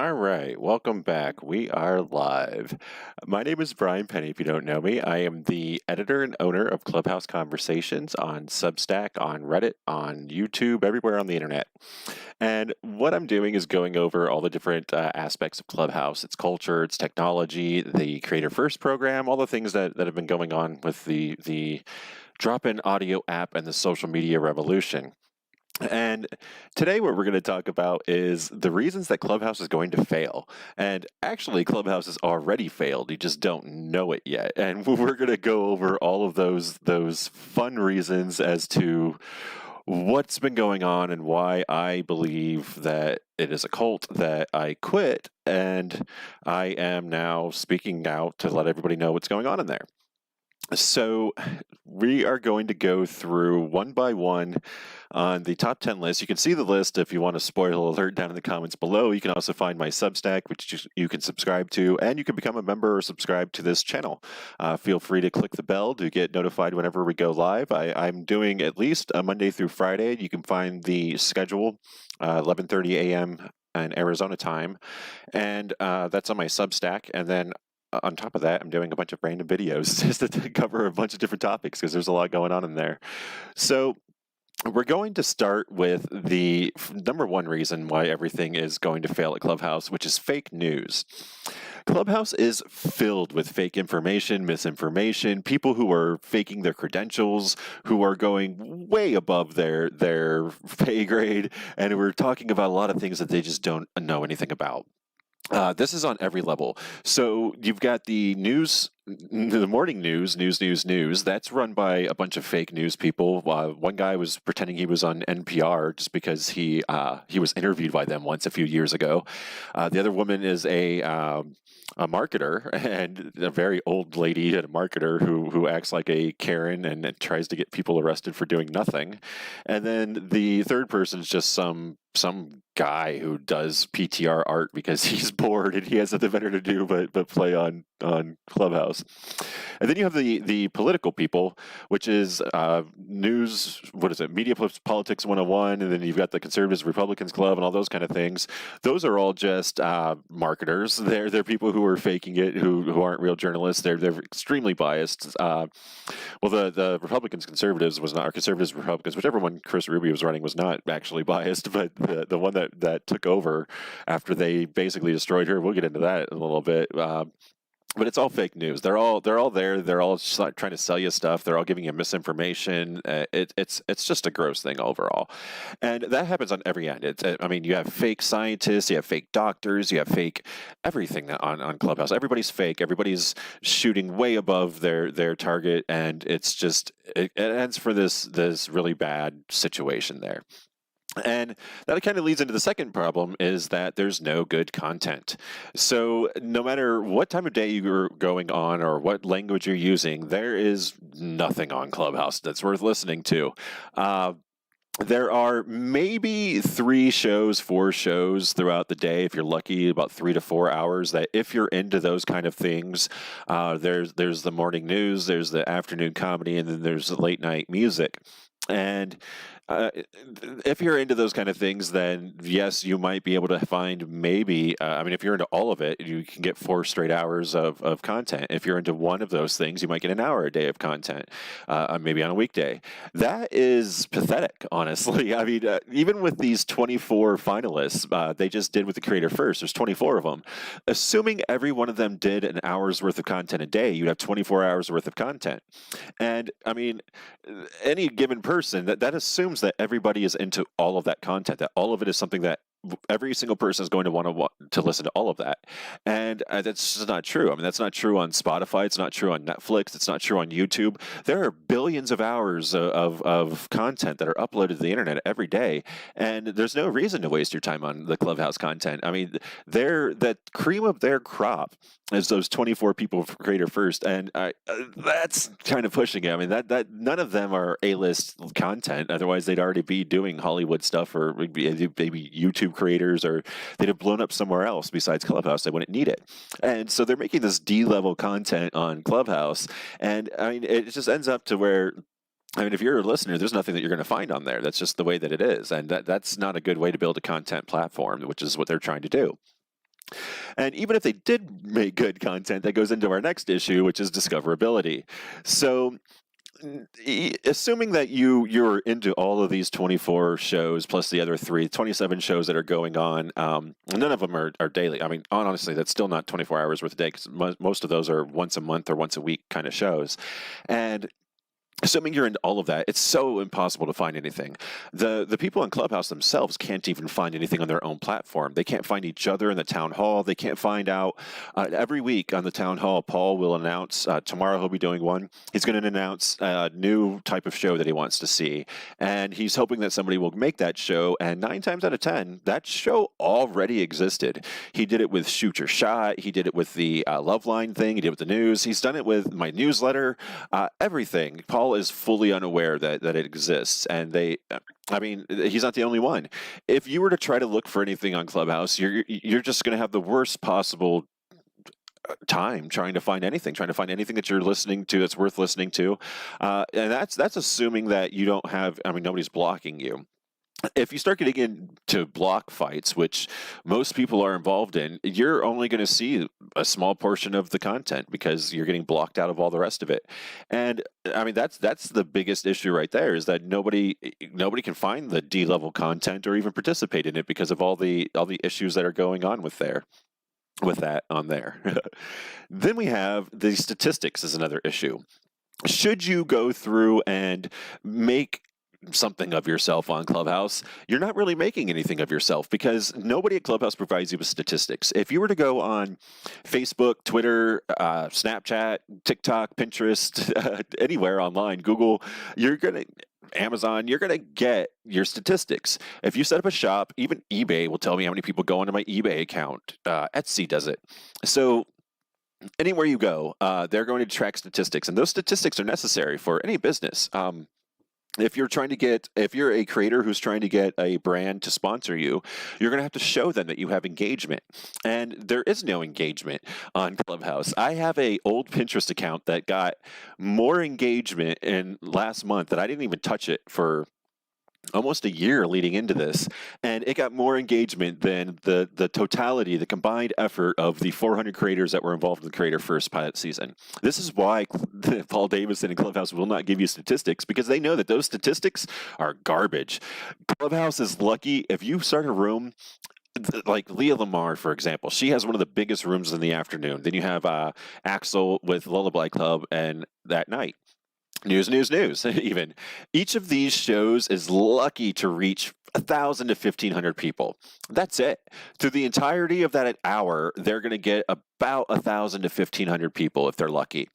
All right, welcome back. We are live. My name is Brian Penny, if you don't know me. I am the editor and owner of Clubhouse Conversations on Substack, on Reddit, on YouTube, everywhere on the internet. And what I'm doing is going over all the different aspects of Clubhouse, its culture, its technology, the Creator First program, all the things that have been going on with the drop-in audio app and the social media revolution. And today, what we're going to talk about is the reasons that Clubhouse is going to fail. And actually, Clubhouse has already failed. You just don't know it yet. And we're going to go over all of those fun reasons as to what's been going on and why I believe that it is a cult that I quit. And I am now speaking out to let everybody know what's going on in there. So we are going to go through one by one on the top 10 list. You can see the list if you want a spoiler alert down in the comments below. You can also find my Substack, which you can subscribe to, and you can become a member or subscribe to this channel. Feel free to click the bell to get notified whenever we go live. I'm doing at least a Monday through Friday. You can find the schedule 11:30 a.m. in Arizona time, and that's on my Substack. And then on top of that, I'm doing a bunch of random videos just to cover a bunch of different topics because there's a lot going on in there. So we're going to start with the number one reason why everything is going to fail at Clubhouse, which is fake news. Clubhouse is filled with fake information, misinformation, people who are faking their credentials, who are going way above their pay grade, and we're talking about a lot of things that they just don't know anything about. This is on every level. So you've got the news, the morning news. That's run by a bunch of fake news people. One guy was pretending he was on NPR just because he was interviewed by them once a few years ago. The other woman is a marketer, and a very old lady and a marketer who acts like a Karen and tries to get people arrested for doing nothing. And then the third person is just some guy who does PTR art because he's bored and he has nothing better to do but play on Clubhouse. And then you have the political people, which is news, Media Politics 101, and then you've got the Conservatives Republicans Club and all those kind of things. Those are all just marketers. They're people who are faking it, who aren't real journalists. They're extremely biased. Well, the Republicans Conservatives was not, or Conservatives Republicans, whichever one Chris Rubio was running was not actually biased, but the one that took over after they basically destroyed her. We'll get into that in a little bit. But it's all fake news. They're all there. They're all trying to sell you stuff. They're all giving you misinformation. It's just a gross thing overall, and that happens on every end. I mean, you have fake scientists, you have fake doctors, you have fake everything on Clubhouse. Everybody's fake. Everybody's shooting way above their target, and it ends for this really bad situation there. And that kind of leads into the second problem, is that there's no good content. So no matter what time of day you're going on or what language you're using, there is nothing on Clubhouse that's worth listening to. There are maybe 4 shows throughout the day, if you're lucky, about 3 to 4 hours, that if you're into those kind of things, there's the morning news, there's the afternoon comedy, and then there's the late night music. And if you're into those kind of things, then yes, you might be able to find maybe, if you're into all of it, you can get 4 straight hours of content. If you're into one of those things, you might get an hour a day of content, maybe on a weekday. That is pathetic, honestly. I mean, even with these 24 finalists, they just did with the Creator First, there's 24 of them. Assuming every one of them did an hour's worth of content a day, you'd have 24 hours worth of content. And I mean, any given person, that assumes that everybody is into all of that content, that all of it is something that every single person is going to want to listen to all of that. And that's just not true. I mean, that's not true on Spotify. It's not true on Netflix. It's not true on YouTube. There are billions of hours of content that are uploaded to the internet every day. And there's no reason to waste your time on the Clubhouse content. I mean, that cream of their crop is those 24 people for Creator First. And that's kind of pushing it. I mean, that none of them are A-list content. Otherwise, they'd already be doing Hollywood stuff or maybe YouTube creators, or they'd have blown up somewhere else besides Clubhouse. They wouldn't need it. And so they're making this D-level content on Clubhouse. And I mean, it just ends up to where, I mean, if you're a listener, there's nothing that you're going to find on there. That's just the way that it is. And that's not a good way to build a content platform, which is what they're trying to do. And even if they did make good content, that goes into our next issue, which is discoverability. So assuming that you're into all of these 24 shows plus the other 27 shows that are going on, none of them are daily. I mean, honestly, that's still not 24 hours worth a day, because most of those are once a month or once a week kind of shows. And assuming you're into all of that, it's so impossible to find anything. The people in Clubhouse themselves can't even find anything on their own platform. They can't find each other in the town hall. They can't find out. Every week on the town hall, Paul will announce, tomorrow he'll be doing one. He's going to announce a new type of show that he wants to see. And he's hoping that somebody will make that show. And 9 times out of 10, that show already existed. He did it with Shoot Your Shot. He did it with the Love Line thing. He did it with the news. He's done it with my newsletter, everything. Paul is fully unaware that it exists, and he's not the only one. If you were to try to look for anything on Clubhouse, you're just going to have the worst possible time trying to find anything that you're listening to that's worth listening to, and that's assuming that you don't have. I mean, nobody's blocking you. If you start getting into block fights, which most people are involved in, you're only going to see a small portion of the content because you're getting blocked out of all the rest of it. And I mean, that's the biggest issue right there, is that nobody can find the D-level content or even participate in it because of all the issues that are going on with that on there. Then we have the statistics as another issue. Should you go through and make something of yourself on Clubhouse? You're not really making anything of yourself, because nobody at Clubhouse provides you with statistics. If you were to go on Facebook, Twitter, Snapchat, TikTok, Pinterest, anywhere online, Google, Amazon, you're going to get your statistics. If you set up a shop, even eBay will tell me how many people go into my eBay account. Etsy does it. So anywhere you go, they're going to track statistics, and those statistics are necessary for any business. If you're a creator who's trying to get a brand to sponsor you, you're going to have to show them that you have engagement. And there is no engagement on Clubhouse. I have an old Pinterest account that got more engagement in last month that I didn't even touch it for almost a year leading into this, and it got more engagement than the totality, the combined effort of the 400 creators that were involved in the Creator First pilot season. This is why Paul Davison and Clubhouse will not give you statistics, because they know that those statistics are garbage. Clubhouse is lucky if you start a room like Leah Lamar, for example. She has one of the biggest rooms in the afternoon. Then you have Axel with Lullaby Club and that night. News, even. Each of these shows is lucky to reach 1,000 to 1,500 people. That's it. Through the entirety of that hour, they're going to get about 1,000 to 1,500 people if they're lucky.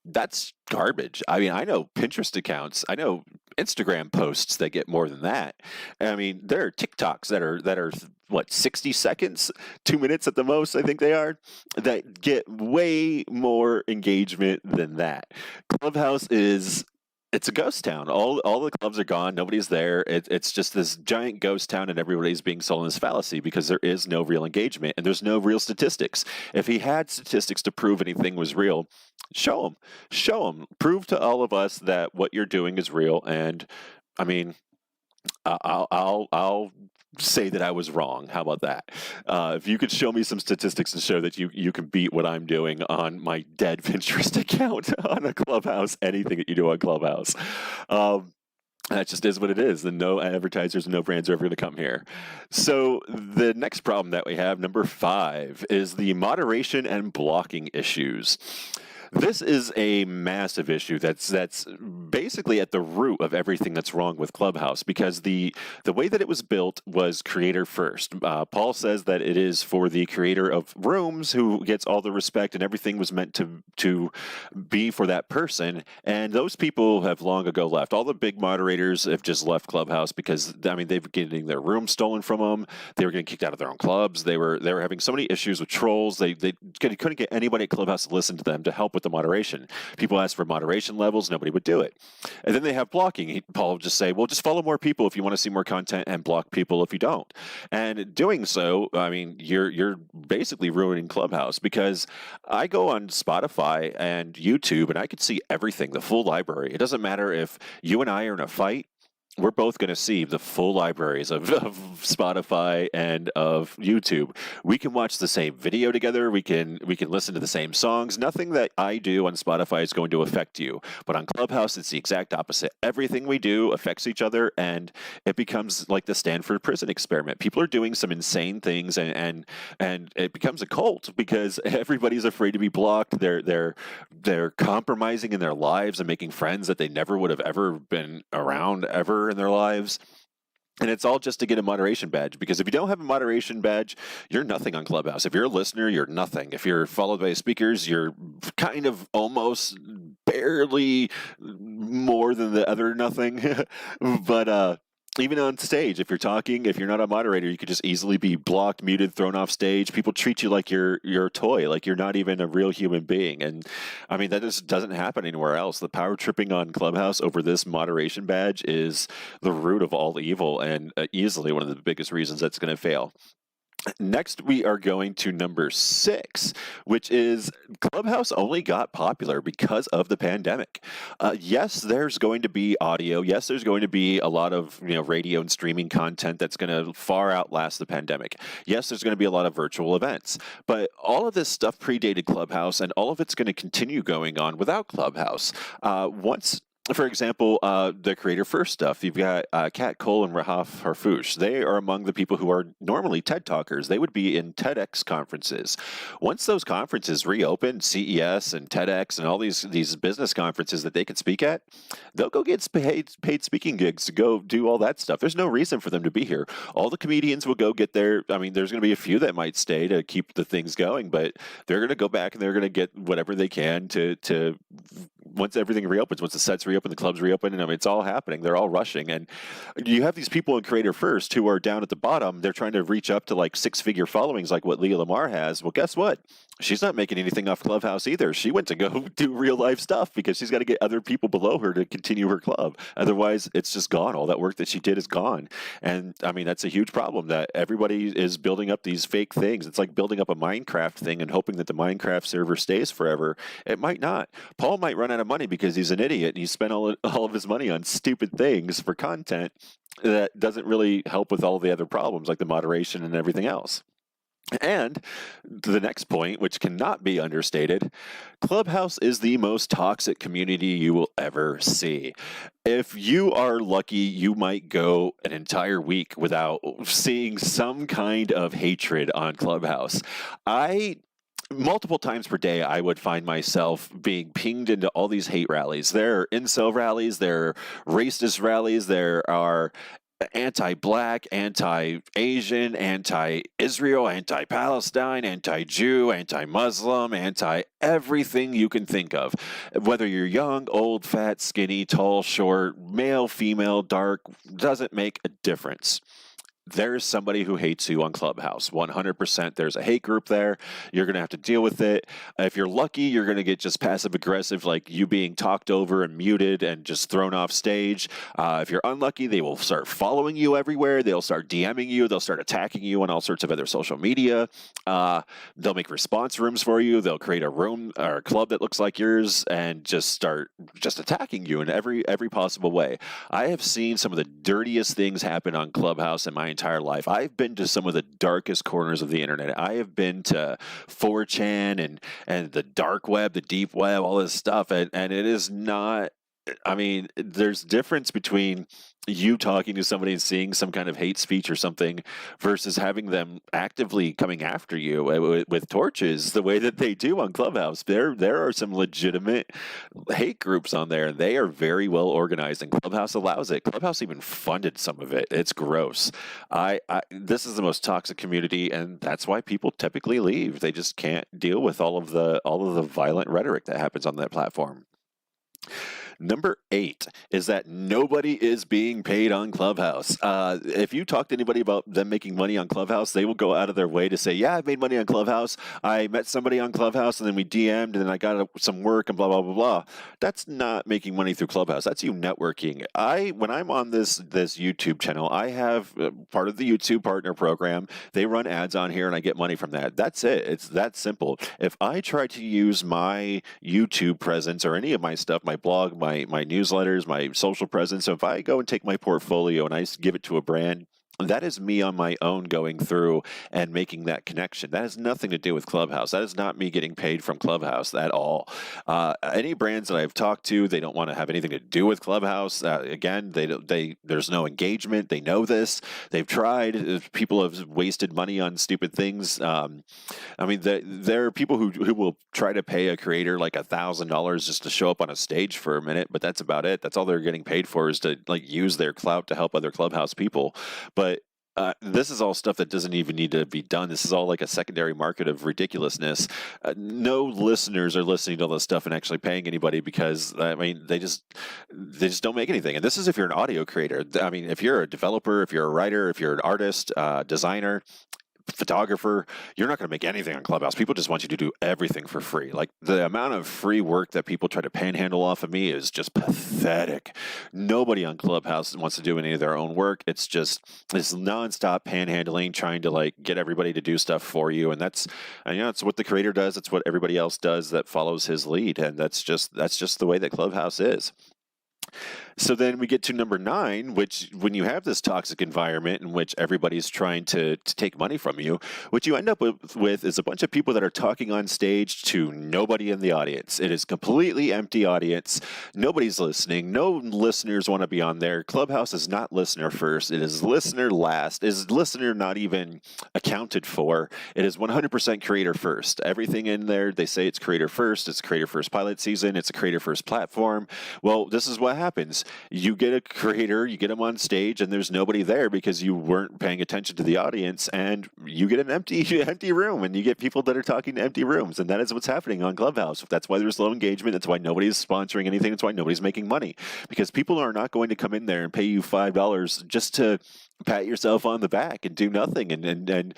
That's garbage. I mean, I know Pinterest accounts, I know Instagram posts that get more than that. I mean, there are TikToks that are what, 60 seconds, 2 minutes at the most, I think they are, that get way more engagement than that. Clubhouse it's a ghost town. All the clubs are gone. Nobody's there. It's just this giant ghost town, and everybody's being sold in this fallacy because there is no real engagement and there's no real statistics. If he had statistics to prove anything was real, show them. Prove to all of us that what you're doing is real. And I mean, I'll say that I was wrong. How about that? If you could show me some statistics and show that you can beat what I'm doing on my dead Pinterest account on a Clubhouse, anything that you do on Clubhouse, that just is what it is. And no advertisers and no brands are ever going to come here. So the next problem that we have, number 5, is the moderation and blocking issues. This is a massive issue that's basically at the root of everything that's wrong with Clubhouse, because the way that it was built was creator first. Paul says that it is for the creator of rooms who gets all the respect, and everything was meant to be for that person. And those people have long ago left. All the big moderators have just left Clubhouse because, I mean, they've been getting their rooms stolen from them. They were getting kicked out of their own clubs. They were having so many issues with trolls. They couldn't get anybody at Clubhouse to listen to them to help with the moderation. People asked for moderation levels, nobody would do it. And then they have blocking. Paul would just say, well, just follow more people if you want to see more content, and block people if you don't. And doing so, I mean, you're basically ruining Clubhouse, because I go on Spotify and YouTube and I could see everything, the full library. It doesn't matter if you and I are in a fight. we're both going to see the full libraries of Spotify and of YouTube. We can watch the same video together. We can listen to the same songs. Nothing that I do on Spotify is going to affect you. But on Clubhouse, it's the exact opposite. Everything we do affects each other, and it becomes like the Stanford prison experiment. People are doing some insane things, and it becomes a cult because everybody's afraid to be blocked. They're compromising in their lives and making friends that they never would have ever been around ever in their lives. And it's all just to get a moderation badge, because if you don't have a moderation badge, you're nothing on Clubhouse. If you're a listener, you're nothing. If you're followed by speakers, you're kind of almost barely more than the other nothing. But even on stage, if you're talking, if you're not a moderator, you could just easily be blocked, muted, thrown off stage. People treat you like you're a toy, like you're not even a real human being. And I mean, that just doesn't happen anywhere else. The power tripping on Clubhouse over this moderation badge is the root of all evil, and easily one of the biggest reasons that's going to fail. Next, we are going to number 6, which is Clubhouse only got popular because of the pandemic. Yes, there's going to be audio. Yes, there's going to be a lot of radio and streaming content that's going to far outlast the pandemic. Yes, there's going to be a lot of virtual events. But all of this stuff predated Clubhouse, and all of it's going to continue going on without Clubhouse. For example, the Creator First stuff, you've got Kat Cole and Rahaf Harfouche. They are among the people who are normally TED Talkers. They would be in TEDx conferences. Once those conferences reopen, CES and TEDx and all these business conferences that they can speak at, they'll go get paid speaking gigs to go do all that stuff. There's no reason for them to be here. All the comedians will go get their, I mean, there's going to be a few that might stay to keep the things going, but they're going to go back and they're going to get whatever they can to once everything reopens, once the sets reopen, the clubs reopen, and I mean, it's all happening. They're all rushing. And you have these people in Creator First who are down at the bottom. They're trying to reach up to like 6-figure followings like what Leah Lamar has. Well, guess what? She's not making anything off Clubhouse either. She went to go do real life stuff because she's got to get other people below her to continue her club. Otherwise, it's just gone. All that work that she did is gone. And I mean, that's a huge problem that everybody is building up these fake things. It's like building up a Minecraft thing and hoping that the Minecraft server stays forever. It might not. Paul might run out of money because he's an idiot and he spent all of his money on stupid things for content that doesn't really help with all the other problems like the moderation and everything else. And the next point, which cannot be understated, Clubhouse is the most toxic community you will ever see. If you are lucky, you might go an entire week without seeing some kind of hatred on Clubhouse. Multiple times per day, I would find myself being pinged into all these hate rallies. There are incel rallies, there are racist rallies, there are anti-Black, anti-Asian, anti-Israel, anti-Palestine, anti-Jew, anti-Muslim, anti-everything you can think of. Whether you're young, old, fat, skinny, tall, short, male, female, dark, doesn't make a difference. There's somebody who hates you on Clubhouse. 100%. There's a hate group there. You're going to have to deal with it. If you're lucky, you're going to get just passive aggressive, like you being talked over and muted and just thrown off stage. If you're unlucky, they will start following you everywhere. They'll start DMing you. They'll start attacking you on all sorts of other social media. They'll make response rooms for you. They'll create a room or a club that looks like yours and just start attacking you in every possible way. I have seen some of the dirtiest things happen on Clubhouse in my entire life. I've been to some of the darkest corners of the internet. I have been to 4chan and the dark web, the deep web, all this stuff, and it is not. I mean, there's difference between you talking to somebody and seeing some kind of hate speech or something versus having them actively coming after you with torches the way that they do on Clubhouse. There are some legitimate hate groups on there, and they are very well organized, and Clubhouse allows it. Clubhouse even funded some of it. It's gross. This is the most toxic community, and that's why people typically leave. They just can't deal with all of the violent rhetoric that happens on that platform. Number 8 is that nobody is being paid on Clubhouse. If you talk to anybody about them making money on Clubhouse, they will go out of their way to say, yeah, I've made money on Clubhouse. I met somebody on Clubhouse and then we DM'd and then I got some work and blah, blah, blah, blah. That's not making money through Clubhouse. That's you networking. When I'm on this YouTube channel, I have part of the YouTube partner program. They run ads on here and I get money from that. That's it. It's that simple. If I try to use my YouTube presence or any of my stuff, my blog, my newsletters, my social presence. So if I go and take my portfolio and I give it to a brand, that is me on my own going through and making that connection. That has nothing to do with Clubhouse. That is not me getting paid from Clubhouse at all. Any brands that I've talked to, they don't want to have anything to do with Clubhouse. Again, there's no engagement. They know this. They've tried. People have wasted money on stupid things. There are people who will try to pay a creator like $1,000 just to show up on a stage for a minute, but that's about it. That's all they're getting paid for, is to like use their clout to help other Clubhouse people. But this is all stuff that doesn't even need to be done. This is all like a secondary market of ridiculousness. No listeners are listening to all this stuff and actually paying anybody, because they just don't make anything. And this is if you're an audio creator. I mean, if you're a developer, if you're a writer, if you're an artist, designer, photographer, you're not going to make anything on Clubhouse. People just want you to do everything for free. Like, the amount of free work that people try to panhandle off of me is just pathetic. Nobody on Clubhouse wants to do any of their own work. It's just this nonstop panhandling, trying to like get everybody to do stuff for you. And it's what the creator does. It's what everybody else does that follows his lead. And that's just the way that Clubhouse is. So then we get to number 9, which, when you have this toxic environment in which everybody's trying to take money from you, what you end up with is a bunch of people that are talking on stage to nobody in the audience. It is completely empty audience. Nobody's listening. No listeners want to be on there. Clubhouse is not listener first. It is listener last. It is listener not even accounted for. It is 100% creator first. Everything in there, they say it's creator first. It's creator first pilot season. It's a creator first platform. Well, this is what happens. You get a creator, you get them on stage, and there's nobody there because you weren't paying attention to the audience, and you get an empty room, and you get people that are talking to empty rooms, and that is what's happening on Clubhouse. That's why there's low engagement. That's why nobody's sponsoring anything. That's why nobody's making money, because people are not going to come in there and pay you $5 just to pat yourself on the back and do nothing and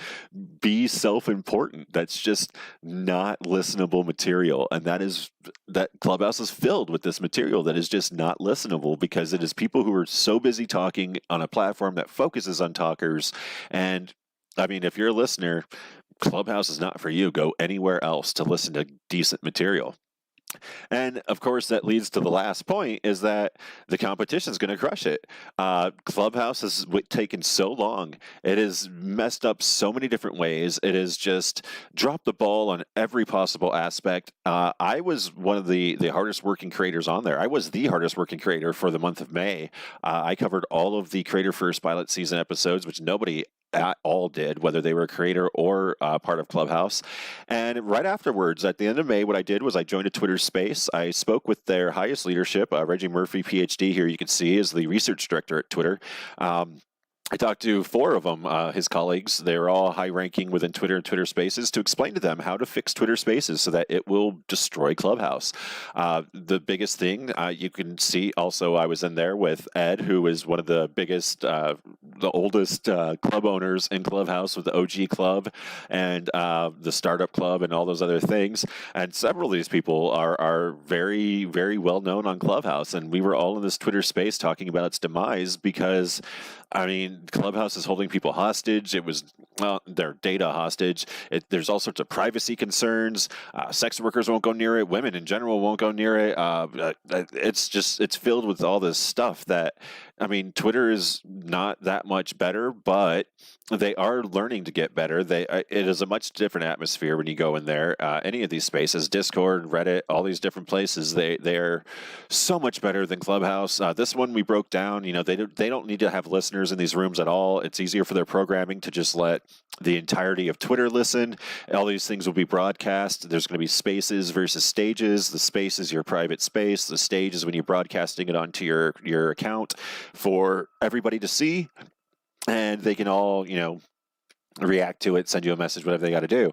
be self-important. That's just not listenable material. And that Clubhouse is filled with this material that is just not listenable, because it is people who are so busy talking on a platform that focuses on talkers. And I mean, if you're a listener, Clubhouse is not for you. Go anywhere else to listen to decent material. And of course, that leads to the last point, is that the competition is going to crush it. Clubhouse has taken so long. It has messed up so many different ways. It has just dropped the ball on every possible aspect. I was one of the hardest working creators on there. I was the hardest working creator for the month of May. I covered all of the Creator First pilot season episodes, which nobody at all did, whether they were a creator or part of Clubhouse. And right afterwards, at the end of May, what I did was I joined a Twitter space. I spoke with their highest leadership. Reggie Murphy, PhD, here you can see, is the research director at Twitter. I talked to 4 of them, his colleagues. They were all high-ranking within Twitter and Twitter Spaces, to explain to them how to fix Twitter Spaces so that it will destroy Clubhouse. The biggest thing, you can see also, I was in there with Ed, who is one of the biggest, the oldest club owners in Clubhouse, with the OG Club and the Startup Club and all those other things. And several of these people are very, very well known on Clubhouse. And we were all in this Twitter space talking about its demise, because I mean, Clubhouse is holding people hostage. It was their data hostage. There's all sorts of privacy concerns. Sex workers won't go near it. Women in general won't go near it. It's filled with all this stuff that, I mean, Twitter is not that much better, but they are learning to get better. It is a much different atmosphere when you go in there. Any of these spaces, Discord, Reddit, all these different places, they're so much better than Clubhouse. This one we broke down. You know, they don't need to have listeners in these rooms at all. It's easier for their programming to just let the entirety of Twitter listen. All these things will be broadcast. There's going to be spaces versus stages. The space is your private space. The stage is when you're broadcasting it onto your account for everybody to see, and they can all, you know, react to it, send you a message, whatever they got to do.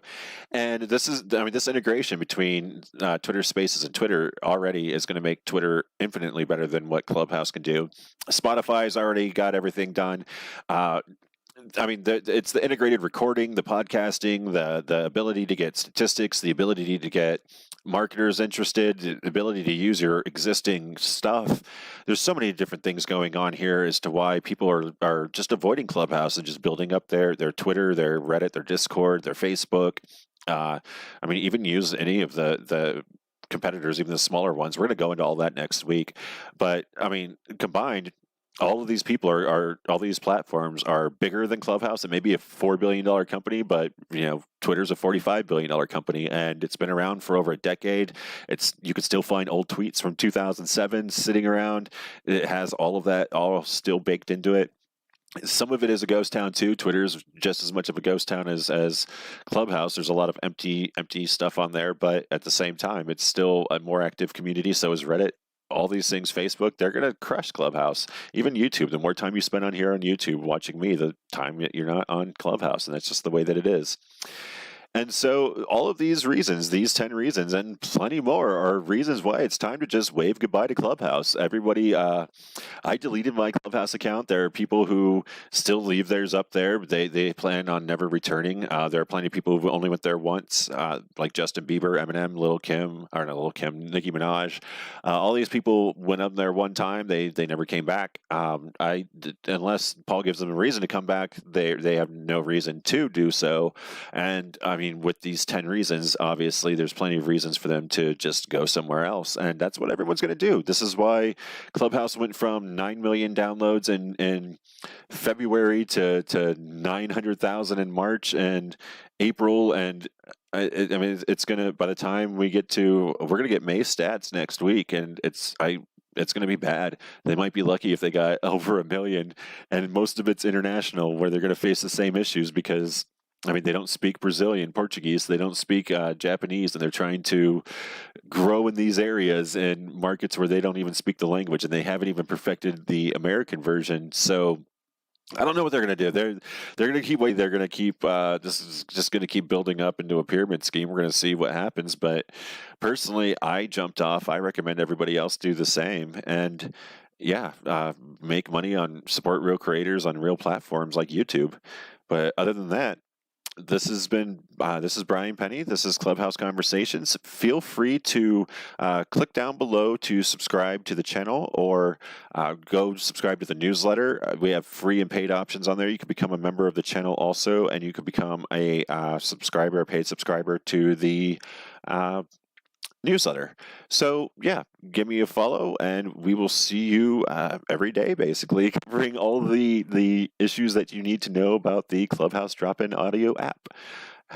And this integration between Twitter Spaces and Twitter already is going to make Twitter infinitely better than what Clubhouse can do. Spotify's already got everything done. It's the integrated recording, the podcasting, the ability to get statistics, the ability to get marketers interested, the ability to use your existing stuff. There's so many different things going on here as to why people are just avoiding Clubhouse and just building up their Twitter, their Reddit, their Discord, their Facebook. Even use any of the competitors, even the smaller ones. We're going to go into all that next week. But I mean, combined, all of these people are all these platforms are bigger than Clubhouse. It may be a $4 billion company, but Twitter's a $45 billion company, and it's been around for over a decade. You could still find old tweets from 2007 sitting around. It has all of that all still baked into it. Some of it is a ghost town too. Twitter's just as much of a ghost town as Clubhouse. There's a lot of empty stuff on there, but at the same time, it's still a more active community. So is Reddit. All these things, Facebook, they're going to crush Clubhouse. Even YouTube, the more time you spend on here on YouTube watching me, the time that you're not on Clubhouse. And that's just the way that it is. And so all of these reasons, these 10 reasons and plenty more are reasons why it's time to just wave goodbye to Clubhouse. Everybody, I deleted my Clubhouse account. There are people who still leave theirs up there. They plan on never returning. There are plenty of people who only went there once, like Justin Bieber, Eminem, Nicki Minaj. All these people went up there one time. They never came back. Unless Paul gives them a reason to come back, they have no reason to do so. And I mean, with these 10 reasons, obviously, there's plenty of reasons for them to just go somewhere else. And that's what everyone's going to do. This is why Clubhouse went from 9 million downloads in February to 900,000 in March and April. And I mean, it's going to, by the time we're going to get May stats next week, and it's going to be bad. They might be lucky if they got over 1 million, and most of it's international, where they're going to face the same issues because, I mean, they don't speak Brazilian, Portuguese, they don't speak Japanese, and they're trying to grow in these areas in markets where they don't even speak the language, and they haven't even perfected the American version. So I don't know what they're going to do. They're going to keep waiting. They're going to keep. This is just going to keep building up into a pyramid scheme. We're going to see what happens. But personally, I jumped off. I recommend everybody else do the same. And make money support real creators on real platforms like YouTube. But other than that, this is Brian Penny. This is Clubhouse Conversations. Feel free to click down below to subscribe to the channel, or go subscribe to the newsletter. We have free and paid options on there. You can become a member of the channel also, and you can become a paid subscriber to the newsletter. So give me a follow, and we will see you every day, basically covering all the issues that you need to know about the Clubhouse Drop-In audio app.